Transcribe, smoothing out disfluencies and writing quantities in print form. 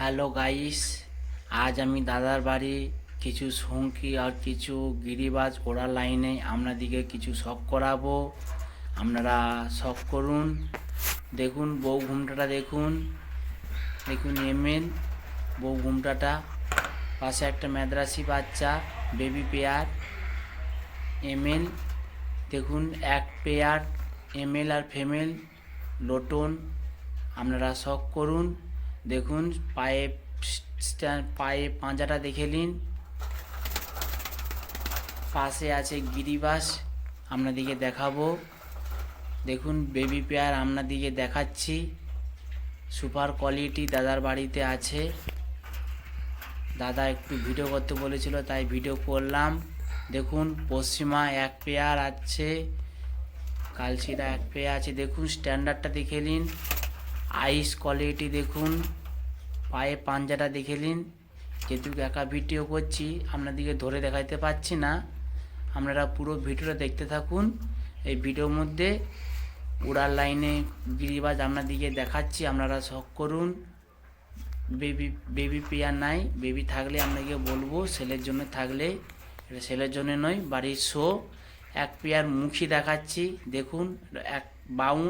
Hello guys, আজ আমি দাদার বাড়ি কিছু সংকি আর কিছু গিরিবাজ ওড়ার লাইনে আপনাদিকে কিছু শখ করাবো। আপনারা শখ করুন। দেখুন বউ ঘুমটাটা দেখুন, দেখুন এমএন বউ ঘুমটাটা, পাশে একটা মাদ্রাসি বাচ্চা বেবি পেয়ার এমএল। দেখুন এক পেয়ার এমএল আর ফিমেল লোটন। আপনারা শখ করুন। দেখুন পায়ে পাঁজাটা দেখে নিন। পাশে আছে গিরিবাস, আপনাদিকে দেখাবো। দেখুন বেবি পেয়ার আপনাদিকে দেখাচ্ছি। সুপার কোয়ালিটি দাদার বাড়িতে আছে। দাদা একটু ভিডিও করতে বলেছিল, তাই ভিডিও করলাম। দেখুন পশ্চিমা এক পেয়ার আছে, কালশিরা এক পেয়ার আছে। দেখুন স্ট্যান্ডার্ডটা দেখে নিন, আইস কোয়ালিটি দেখুন, পায়ে পাঞ্জাটা দেখে নিন। যেহেতু একা ভিডিও করছি আপনাদেরকে ধরে দেখাতে পাচ্ছি না, আপনারা পুরো ভিডিওটা দেখতে থাকুন। এই ভিডিওর মধ্যে উড়ার লাইনে গিরিবাজ আপনাদেরকে দেখাচ্ছি, আপনারা শখ করুন। বেবি পেয়ার নাই, বেবি থাকলে আপনাকে বলবো, সেলের জন্য থাকলে। এটা সেলের জন্য নয়, বাড়ির শো। এক পেয়ার মুখী দেখাচ্ছি, দেখুন এক বাউন।